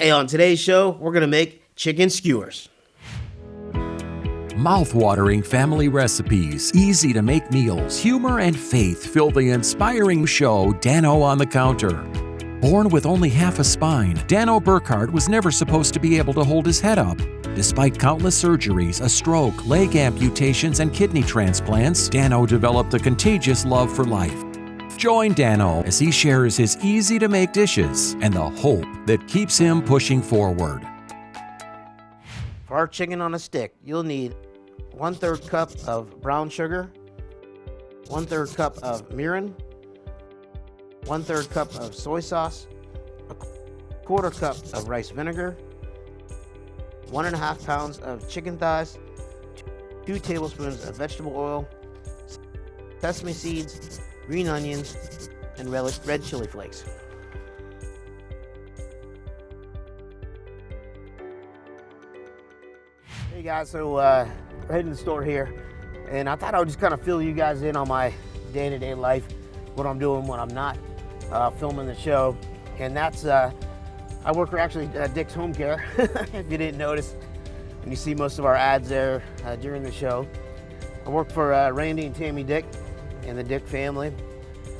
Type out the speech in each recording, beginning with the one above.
Hey, on today's show, we're going to make chicken skewers. Mouth-watering family recipes, easy-to-make meals, humor and faith fill the inspiring show Dano on the Counter. Born with only half a spine, Dano Burkhardt was never supposed to be able to hold his head up. Despite countless surgeries, a stroke, leg amputations, and kidney transplants, Dano developed a contagious love for life. Join Dano as he shares his easy-to-make dishes and the hope that keeps him pushing forward. For our chicken on a stick, you'll need 1/3 cup of brown sugar, 1/3 cup of mirin, 1/3 cup of soy sauce, a 1/4 cup of rice vinegar, 1.5 pounds of chicken thighs, 2 tablespoons of vegetable oil, sesame seeds, green onions, and red chili flakes. Hey guys, so we're heading to the store here, and I thought I would just kind of fill you guys in on my day-to-day life, what I'm doing when I'm not filming the show. And that's, I work for actually Dick's Home Care, if you didn't notice, and you see most of our ads there during the show. I work for Randy and Tammy Dick and the Dick family.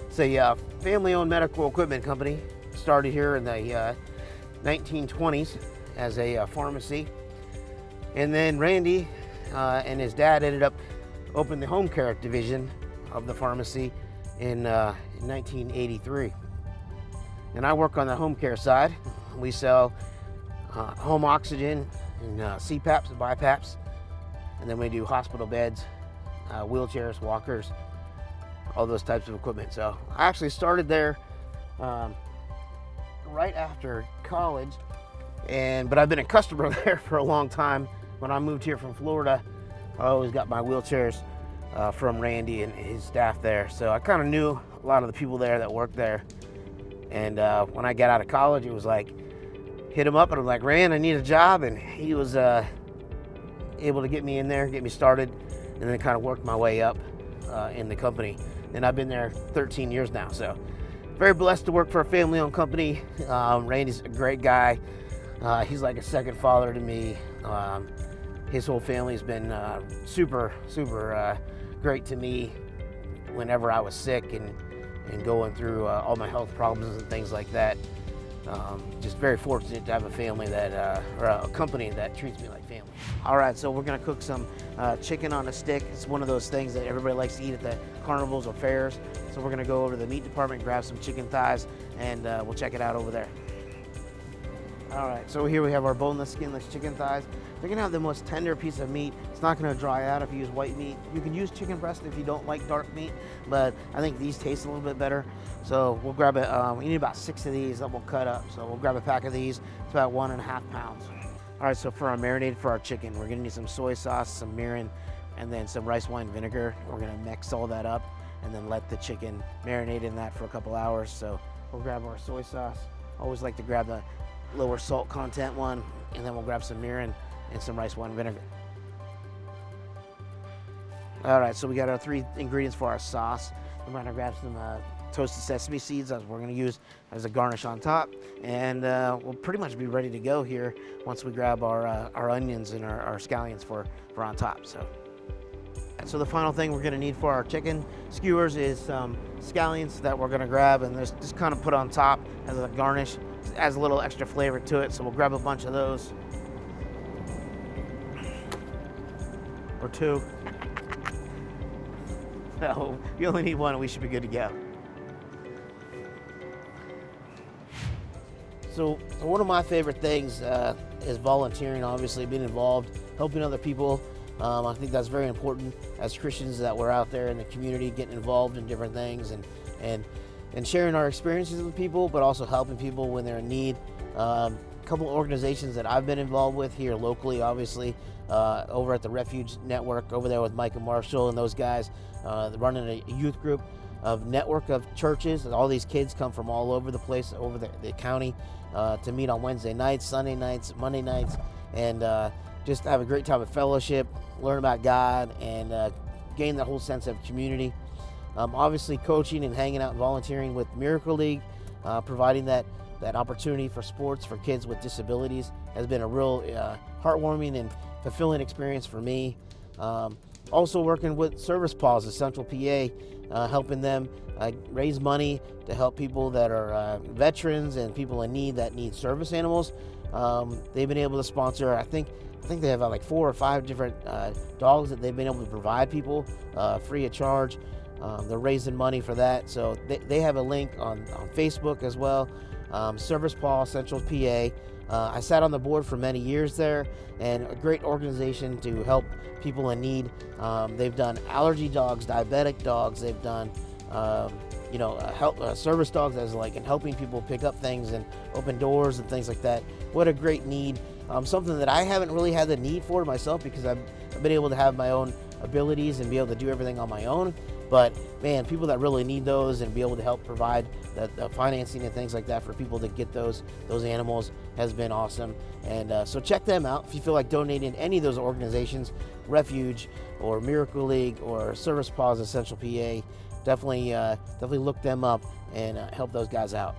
It's a family-owned medical equipment company. Started here in the 1920s as a pharmacy. And then Randy and his dad ended up opening the home care division of the pharmacy in 1983. And I work on the home care side. We sell home oxygen and CPAPs and BiPAPs. And then we do hospital beds, wheelchairs, walkers, all those types of equipment. So I actually started there right after college, but I've been a customer there for a long time. When I moved here from Florida, I always got my wheelchairs from Randy and his staff there. So I kind of knew a lot of the people there that worked there. And when I got out of college, it was like, hit him up and I'm like, Rand, I need a job. And he was able to get me in there, get me started, and then kind of worked my way up in the company. And I've been there 13 years now. So very blessed to work for a family-owned company. Randy's a great guy. He's like a second father to me. His whole family's been super great to me whenever I was sick and going through all my health problems and things like that. Just very fortunate to have a family that, or a company that treats me like family. All right, so we're gonna cook some chicken on a stick. It's one of those things that everybody likes to eat at the carnivals or fairs. So we're gonna go over to the meat department, grab some chicken thighs, and we'll check it out over there. All right, so here we have our boneless, skinless chicken thighs. They're gonna have the most tender piece of meat. It's not gonna dry out if you use white meat. You can use chicken breast if you don't like dark meat, but I think these taste a little bit better. So we'll grab it, we need about 6 of these that we'll cut up. So we'll grab a pack of these. It's about 1.5 pounds. All right, so for our marinade for our chicken, we're gonna need some soy sauce, some mirin, and then some rice wine vinegar. We're gonna mix all that up and then let the chicken marinate in that for a couple hours. So we'll grab our soy sauce. I always like to grab the lower salt content one, and then we'll grab some mirin and some rice wine vinegar. All right, so we got our 3 ingredients for our sauce. I'm gonna grab some toasted sesame seeds that we're gonna use as a garnish on top, and we'll pretty much be ready to go here once we grab our onions and our scallions for on top. So the final thing we're gonna need for our chicken skewers is some scallions that we're gonna grab and just kind of put on top as a garnish. It adds a little extra flavor to it, so we'll grab a bunch of those. Or 2. No, you only need 1 and we should be good to go. So one of my favorite things is volunteering, obviously, being involved, helping other people. I think that's very important as Christians, that we're out there in the community getting involved in different things and sharing our experiences with people, but also helping people when they're in need. A couple of organizations that I've been involved with here locally, obviously, over at the Refuge Network over there with Mike and Marshall and those guys, running a youth group of network of churches. And all these kids come from all over the place, over the county, to meet on Wednesday nights, Sunday nights, Monday nights, and just have a great time of fellowship, learn about God, and gain that whole sense of community. Obviously coaching and hanging out and volunteering with Miracle League, providing that that opportunity for sports for kids with disabilities has been a real heartwarming and fulfilling experience for me. Also working with Service Paws of Central PA, helping them raise money to help people that are veterans and people in need that need service animals. They've been able to sponsor, I think they have like 4 or 5 different dogs that they've been able to provide people free of charge. They're raising money for that, so they have a link on Facebook as well. Service Paw Central PA. I sat on the board for many years there, and a great organization to help people in need. They've done allergy dogs, diabetic dogs. They've done service dogs as like in helping people pick up things and open doors and things like that. What a great need. Something that I haven't really had the need for myself because I've been able to have my own abilities and be able to do everything on my own. But man, people that really need those and be able to help provide the financing and things like that for people to get those animals has been awesome. And so check them out if you feel like donating to any of those organizations, Refuge or Miracle League or Service Paws of Central PA. Definitely look them up and help those guys out.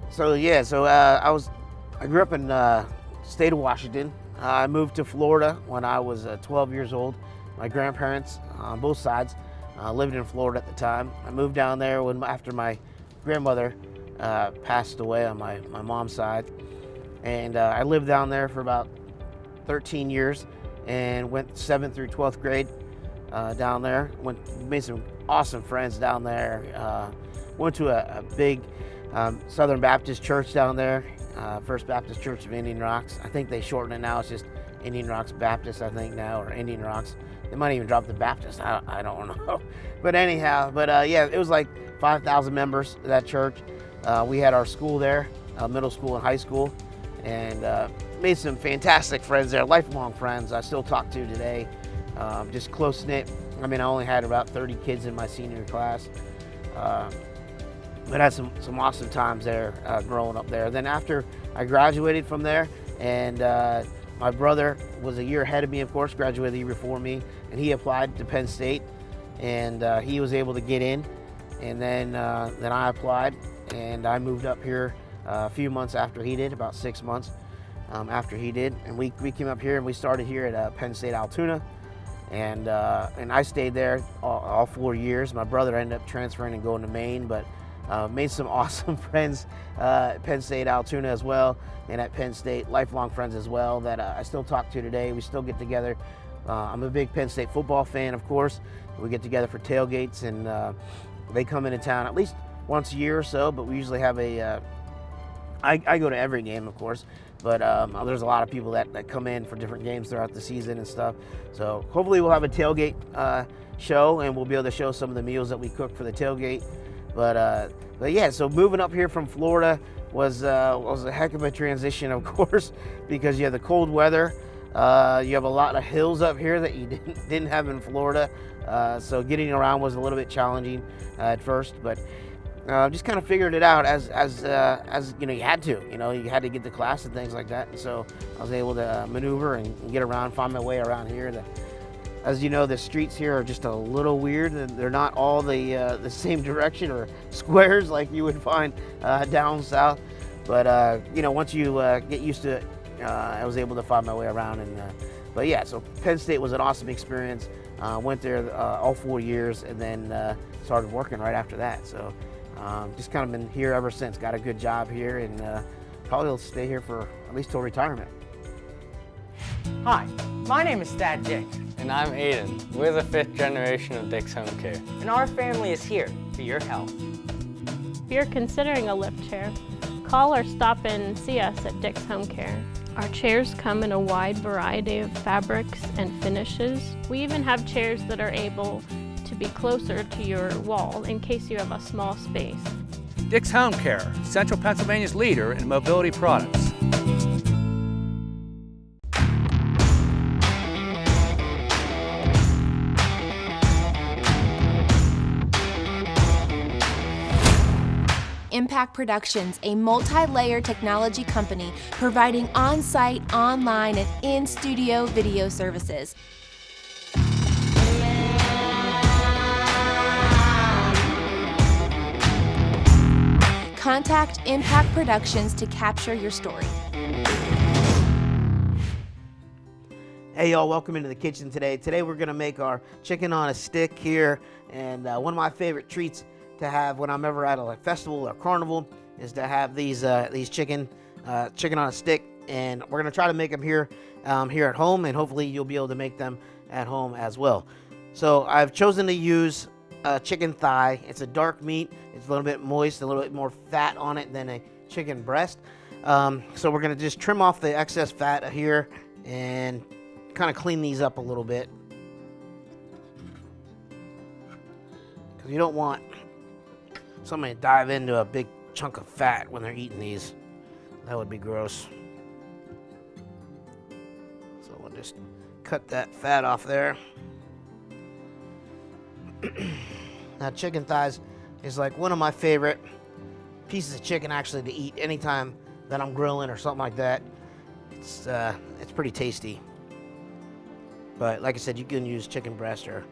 So I grew up in state of Washington. I moved to Florida when I was 12 years old. My grandparents on both sides lived in Florida at the time. I moved down there after my grandmother passed away on my mom's side. And I lived down there for about 13 years and went 7th through 12th grade down there. Made some awesome friends down there. Went to a big Southern Baptist church down there, First Baptist Church of Indian Rocks. I think they shorten it now. It's just Indian Rocks Baptist, I think now, or Indian Rocks. They might even drop the Baptist. I don't know. But anyhow, it was like 5,000 members of that church. We had our school there, middle school and high school, and made some fantastic friends there, lifelong friends I still talk to today. Just close-knit. I mean, I only had about 30 kids in my senior class. But I had some awesome times there growing up there. Then after I graduated from there, and my brother was a year ahead of me, of course, graduated the year before me, and he applied to Penn State, and he was able to get in. And then I applied, and I moved up here a few months after he did, about 6 months after he did. And we came up here and we started here at Penn State Altoona. And I stayed there all 4 years. My brother ended up transferring and going to Maine, but made some awesome friends at Penn State Altoona as well, and at Penn State, lifelong friends as well that I still talk to today. We still get together. I'm a big Penn State football fan, of course. We get together for tailgates, and they come into town at least once a year or so, but we usually have I go to every game, of course, but there's a lot of people that come in for different games throughout the season and stuff. So hopefully we'll have a tailgate show, and we'll be able to show some of the meals that we cook for the tailgate. But yeah, so moving up here from Florida was a heck of a transition, of course, because you have the cold weather. You have a lot of hills up here that you didn't have in Florida. So getting around was a little bit challenging at first, but just kind of figured it out as you know, you had to get to class and things like that. And so I was able to maneuver and get around, find my way around here. As you know, the streets here are just a little weird. They're not all the same direction or squares like you would find down south. But once you get used to it, I was able to find my way around. But yeah, so Penn State was an awesome experience. Went there all 4 years, and then started working right after that. So just kind of been here ever since. Got a good job here, and probably will stay here for at least till retirement. Hi, my name is Dad Dick. And I'm Aiden. We're the 5th generation of Dick's Home Care. And our family is here for your help. If you're considering a lift chair, call or stop in and see us at Dick's Home Care. Our chairs come in a wide variety of fabrics and finishes. We even have chairs that are able to be closer to your wall in case you have a small space. Dick's Home Care, Central Pennsylvania's leader in mobility products. Impact Productions, a multi-layer technology company providing on-site, online, and in-studio video services. Contact Impact Productions to capture your story. Hey y'all, welcome into the kitchen today. Today we're gonna make our chicken on a stick here, and one of my favorite treats to have when I'm ever at a festival or carnival is to have these chicken on a stick, and we're gonna try to make them here at home, and hopefully you'll be able to make them at home as well. So I've chosen to use chicken thigh. It's a dark meat. It's a little bit moist, a little bit more fat on it than a chicken breast. So we're gonna just trim off the excess fat here and kind of clean these up a little bit, because you don't want somebody to dive into a big chunk of fat when they're eating these. That would be gross. So we'll just cut that fat off there. Now, chicken thighs is like one of my favorite pieces of chicken actually to eat anytime that I'm grilling or something like that. It's pretty tasty. But like I said, you can use chicken breast or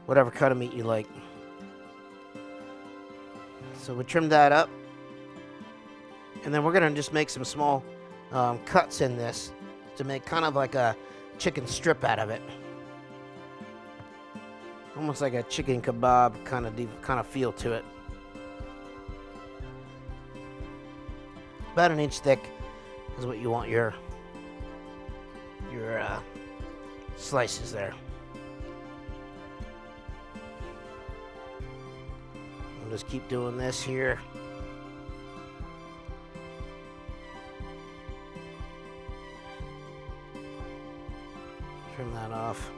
whatever cut of meat you like. So we trim that up. And then we're going to just make some small cuts in this to make kind of like a chicken strip out of it. Almost like a chicken kebab kind of feel to it. About an inch thick is what you want your slices there. We'll just keep doing this here. Trim that off.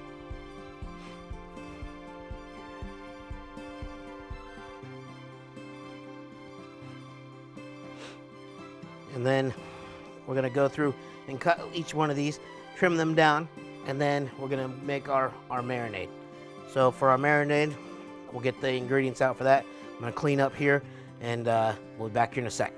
And then we're going to go through and cut each one of these, trim them down, and then we're going to make our marinade. So for our marinade, we'll get the ingredients out for that. I'm going to clean up here, and we'll be back here in a sec.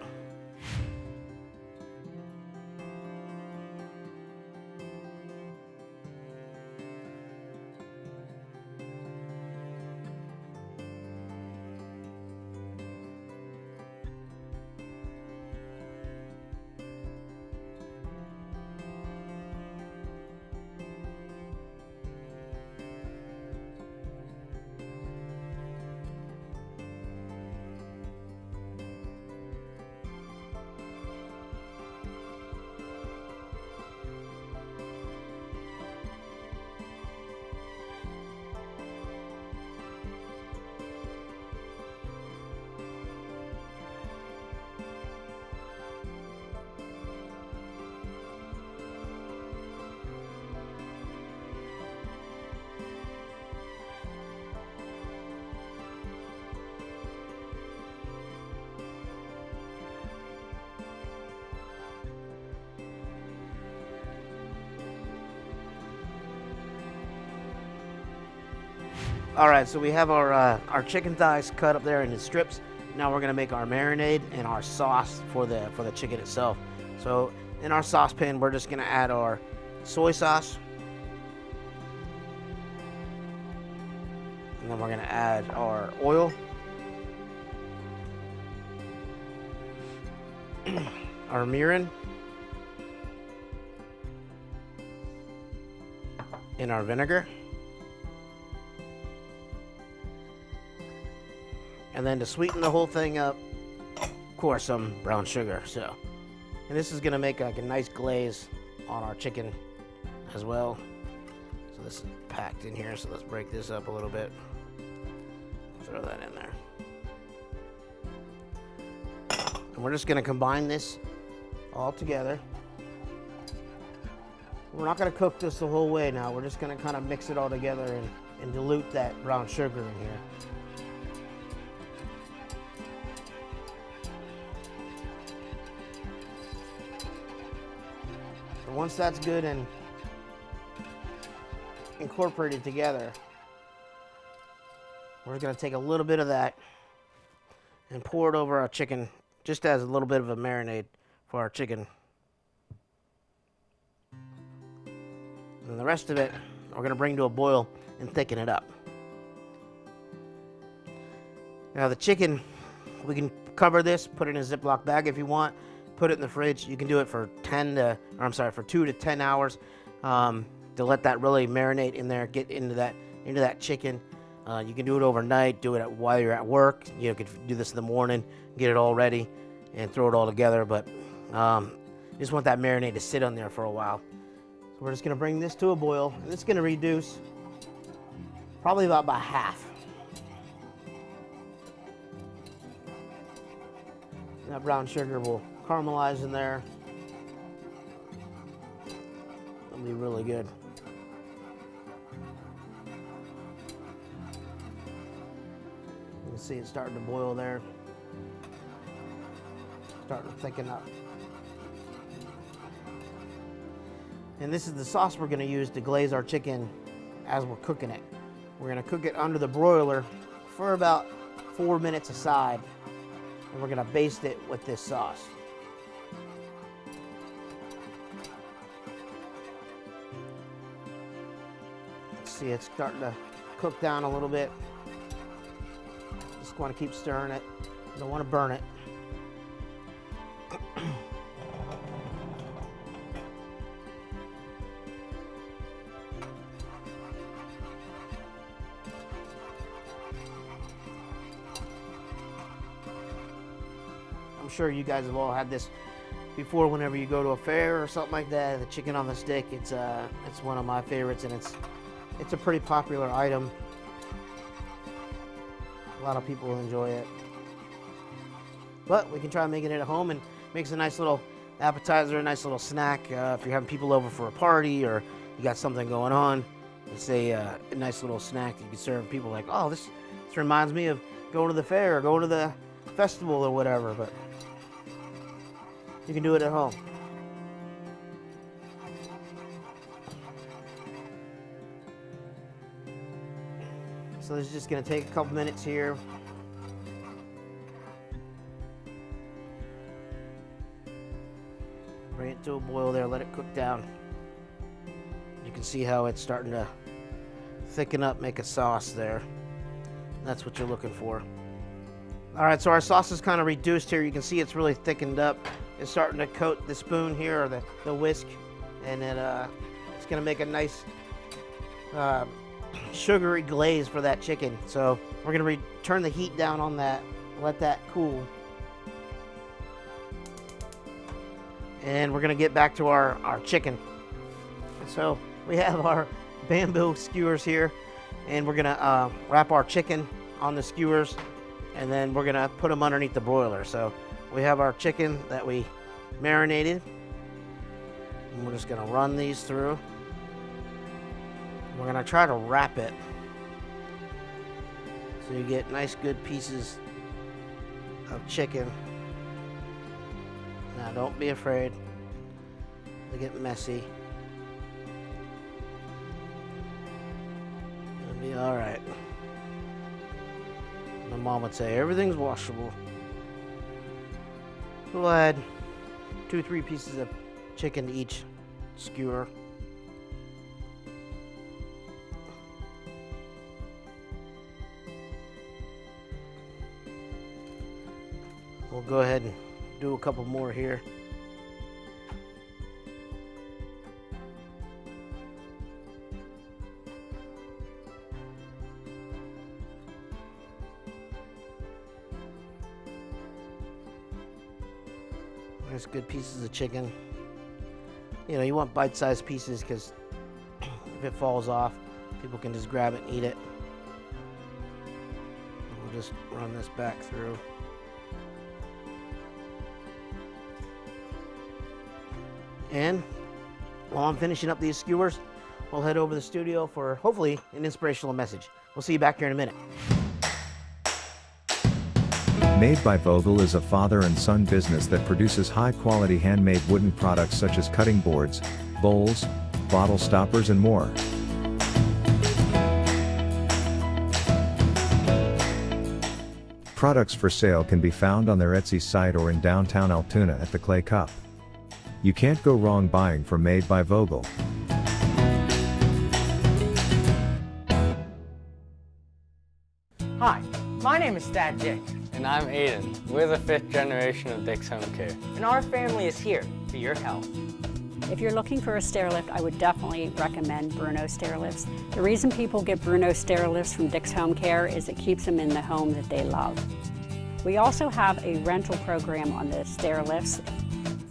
All right, so we have our chicken thighs cut up there into strips. Now we're gonna make our marinade and our sauce for the chicken itself. So in our saucepan, we're just gonna add our soy sauce, and then we're gonna add our oil, our mirin, and our vinegar. And then to sweeten the whole thing up, of course, some brown sugar. So, and this is gonna make like a nice glaze on our chicken as well. So this is packed in here. So let's break this up a little bit. Throw that in there. And we're just gonna combine this all together. We're not gonna cook this the whole way now. We're just gonna kind of mix it all together and dilute that brown sugar in here. Once that's good and incorporated together, we're going to take a little bit of that and pour it over our chicken, just as a little bit of a marinade for our chicken. And the rest of it, we're going to bring to a boil and thicken it up. Now the chicken, we can cover this, put it in a Ziploc bag if you want, put it in the fridge. You can do it for 2 to 10 hours to let that really marinate in there, get into that chicken. You can do it overnight, do it while you're at work. You could do this in the morning, get it all ready, and throw it all together. But you just want that marinade to sit on there for a while. So we're just gonna bring this to a boil, and it's gonna reduce probably about by half. That brown sugar will caramelize in there. It'll be really good. You can see it starting to boil there. Starting to thicken up. And this is the sauce we're going to use to glaze our chicken as we're cooking it. We're going to cook it under the broiler for about 4 minutes aside, and we're going to baste it with this sauce. See, it's starting to cook down a little bit. Just want to keep stirring it. Don't want to burn it. I'm sure you guys have all had this before whenever you go to a fair or something like that. The chicken on the stick, it's one of my favorites, and it's a pretty popular item. A lot of people enjoy it. But we can try making it at home, and makes a nice little appetizer, a nice little snack. If you're having people over for a party or you got something going on, it's a nice little snack you can serve people. Like, oh, this reminds me of going to the fair or going to the festival or whatever. But you can do it at home. So this is just going to take a couple minutes here. Bring it to a boil there, let it cook down. You can see how it's starting to thicken up, make a sauce there. That's what you're looking for. All right, so our sauce is kind of reduced here. You can see it's really thickened up. It's starting to coat the spoon here, or the whisk, and then it's going to make a nice sugary glaze for that chicken. So we're going to turn the heat down on that, let that cool. And we're going to get back to our chicken. So we have our bamboo skewers here, and we're going to wrap our chicken on the skewers, and then we're going to put them underneath the broiler. So we have our chicken that we marinated, and we're just going to run these through. We're going to try to wrap it so you get nice good pieces of chicken. Now don't be afraid to get messy. It'll be all right. My mom would say everything's washable. We'll add 2-3 pieces of chicken to each skewer. We'll go ahead and do a couple more here. There's good pieces of chicken. You know, you want bite-sized pieces because if it falls off, people can just grab it and eat it. We'll just run this back through. And while I'm finishing up these skewers, we'll head over to the studio for hopefully an inspirational message. We'll see you back here in a minute. Made by Vogel is a father and son business that produces high-quality handmade wooden products such as cutting boards, bowls, bottle stoppers, and more. Products for sale can be found on their Etsy site or in downtown Altoona at the Clay Cup. You can't go wrong buying from Made by Vogel. Hi, my name is Stat Dick, And I'm Aiden. We're the 5th generation of Dick's Home Care. And our family is here for your health. If you're looking for a stair lift, I would definitely recommend Bruno stair lifts. The reason people get Bruno stair lifts from Dick's Home Care is it keeps them in the home that they love. We also have a rental program on the stair lifts.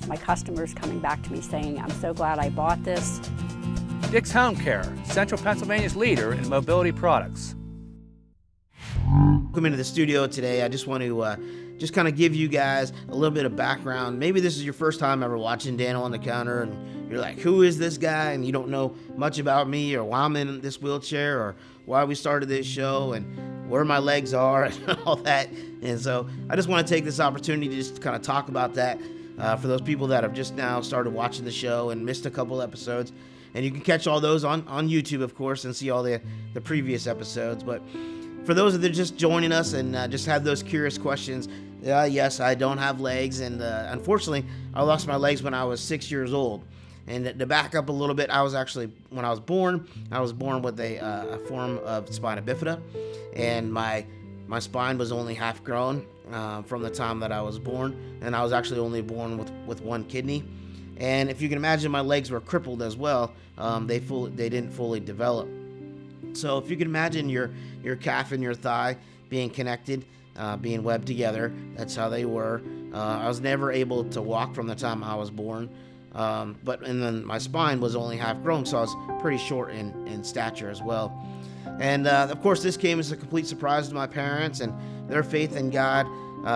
My customers coming back to me saying, I'm so glad I bought this. Dick's Home Care, Central Pennsylvania's leader in mobility products. Welcome into the studio today. I just want to just kind of give you guys a little bit of background. Maybe this is your first time ever watching Dano on the Counter and you're like, who is this guy? And you don't know much about me or why I'm in this wheelchair or why we started this show and where my legs are and all that. And so I just want to take this opportunity to just kind of talk about that for those people that have just now started watching the show and missed a couple episodes. And you can catch all those on YouTube, of course, and see all the previous episodes. But for those that are just joining us and just have those curious questions, yes, I don't have legs. And unfortunately, I lost my legs when I was 6 years old. And to back up a little bit, I was actually, when I was born with a form of spina bifida. And my spine was only half grown from the time that I was born. And I was actually only born with one kidney. And if you can imagine, my legs were crippled as well. They didn't fully develop. So if you can imagine your calf and your thigh being connected, being webbed together, that's how they were. I was never able to walk from the time I was born. And then my spine was only half grown, so I was pretty short in stature as well. And of course, this came as a complete surprise to my parents, and their faith in God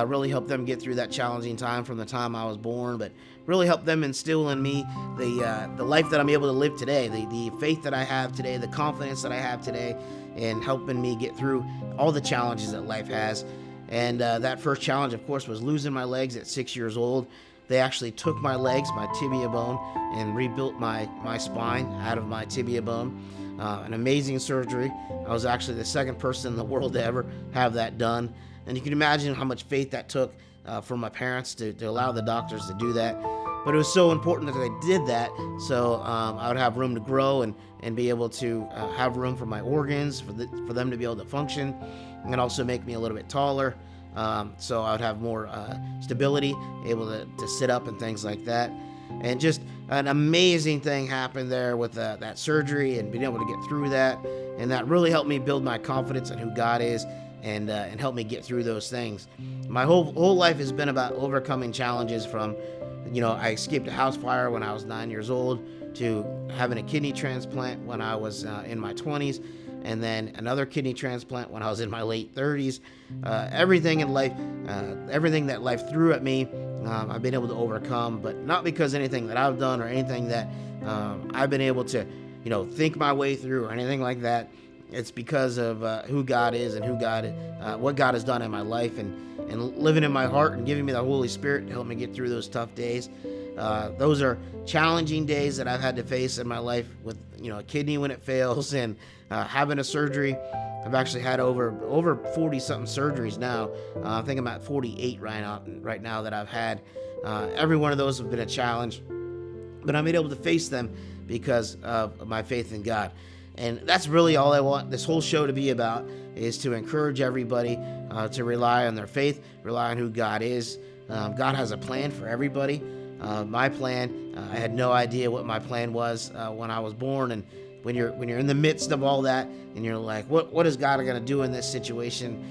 really helped them get through that challenging time from the time I was born, but really helped them instill in me the life that I'm able to live today, the faith that I have today, the confidence that I have today, and helping me get through all the challenges that life has. And that first challenge, of course, was losing my legs at 6 years old. They actually took my legs, my tibia bone, and rebuilt my spine out of my tibia bone. An amazing surgery. I was actually the second person in the world to ever have that done. And you can imagine how much faith that took for my parents to allow the doctors to do that. But it was so important that they did that so I would have room to grow and be able to have room for my organs, for them to be able to function, and also make me a little bit taller. So I would have more stability, able to sit up and things like that. And just an amazing thing happened there with that surgery and being able to get through that. And that really helped me build my confidence in who God is and help me get through those things. My whole life has been about overcoming challenges from, I escaped a house fire when I was 9 years old to having a kidney transplant when I was in my 20s. And then another kidney transplant when I was in my late 30s. Everything in life, everything that life threw at me, I've been able to overcome, but not because anything that I've done or anything that I've been able to, think my way through or anything like that. It's because of who God is and what God has done in my life and living in my heart and giving me the Holy Spirit to help me get through those tough days. Those are challenging days that I've had to face in my life with, a kidney when it fails and having a surgery. I've actually had over 40-something surgeries now. I think I'm at 48 right now that I've had. Every one of those have been a challenge, but I'm able to face them because of my faith in God. And that's really all I want this whole show to be about, is to encourage everybody to rely on their faith, rely on who God is. God has a plan for everybody. My plan, I had no idea what my plan was when I was born. And when you're in the midst of all that and you're like, what is God going to do in this situation?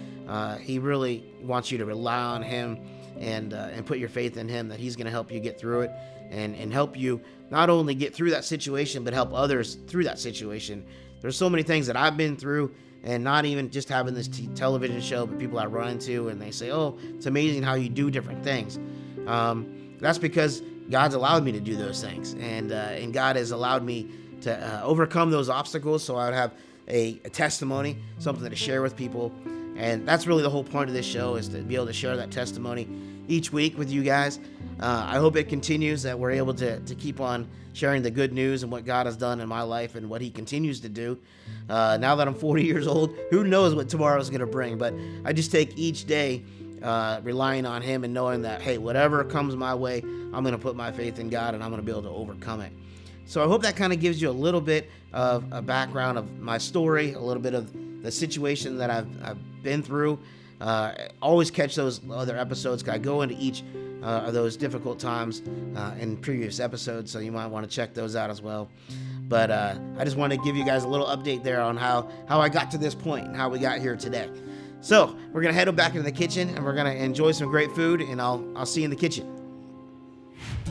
He really wants you to rely on Him and put your faith in Him, that He's going to help you get through it and help you not only get through that situation, but help others through that situation. There's so many things that I've been through, and not even just having this television show, but people I run into and they say, oh, it's amazing how you do different things. That's because God's allowed me to do those things, and God has allowed me to overcome those obstacles, so I would have a testimony, something to share with people. And that's really the whole point of this show, is to be able to share that testimony each week with you guys. I hope it continues, that we're able to keep on sharing the good news and what God has done in my life and what He continues to do. Now that I'm 40 years old, who knows what tomorrow is going to bring, but I just take each day relying on Him and knowing that, hey, whatever comes my way, I'm going to put my faith in God and I'm going to be able to overcome it. So I hope that kind of gives you a little bit of a background of my story, a little bit of the situation that I've been through. Always catch those other episodes. I go into each of those difficult times in previous episodes, so you might want to check those out as well. But I just want to give you guys a little update there on how I got to this point and how we got here today. So we're going to head back into the kitchen, and we're going to enjoy some great food, and I'll see you in the kitchen.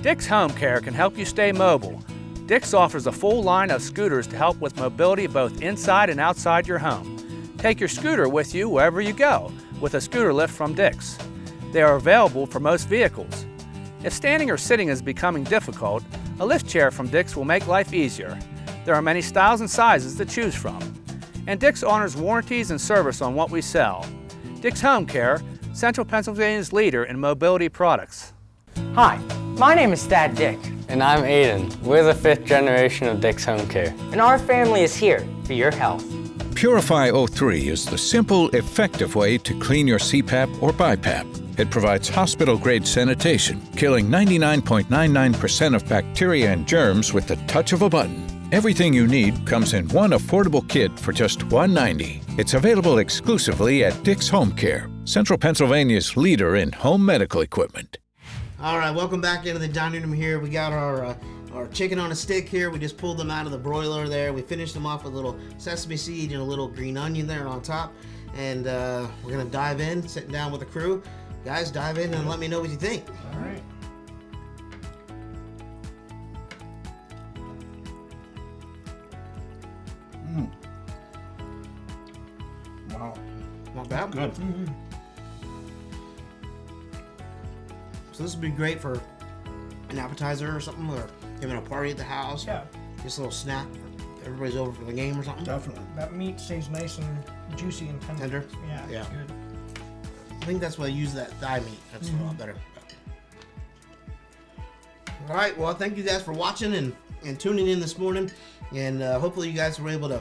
Dick's Home Care can help you stay mobile. Dick's offers a full line of scooters to help with mobility both inside and outside your home. Take your scooter with you wherever you go with a scooter lift from Dick's. They are available for most vehicles. If standing or sitting is becoming difficult, a lift chair from Dick's will make life easier. There are many styles and sizes to choose from. And Dick's honors warranties and service on what we sell. Dick's Home Care, Central Pennsylvania's leader in mobility products. Hi, my name is Dad Dick, And I'm Aiden. We're the 5th generation of Dick's Home Care. and our family is here for your health. Purify O3 is the simple, effective way to clean your CPAP or BiPAP. It provides hospital-grade sanitation, killing 99.99% of bacteria and germs with the touch of a button. Everything you need comes in one affordable kit for just $1.90. It's available exclusively at Dick's Home Care, Central Pennsylvania's leader in home medical equipment. All right, welcome back into the dining room here. We got our chicken on a stick here. We just pulled them out of the broiler there. We finished them off with a little sesame seed and a little green onion there on top. And we're going to dive in, sitting down with the crew. Guys, dive in and let me know what you think. All right. Wow. Not bad. Good. So this would be great for an appetizer or something, or having a party at the house. Yeah. Just a little snack. Everybody's over for the game or something. Definitely. That meat stays nice and juicy and tender. Tender? Yeah. Yeah. It's good. I think that's why I use that thigh meat. That's a lot better. All right. Well, thank you guys for watching and tuning in this morning. And hopefully you guys were able to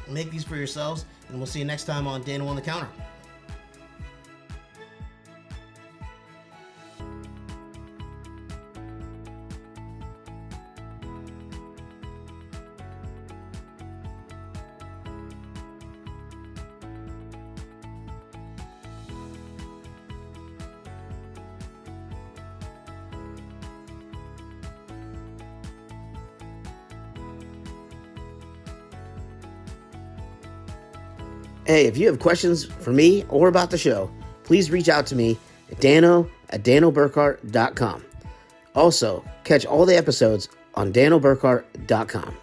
make these for yourselves. And we'll see you next time on Dano on the Counter. Hey, if you have questions for me or about the show, please reach out to me at dano@danoburkhart.com. Also, catch all the episodes on danoburkhart.com.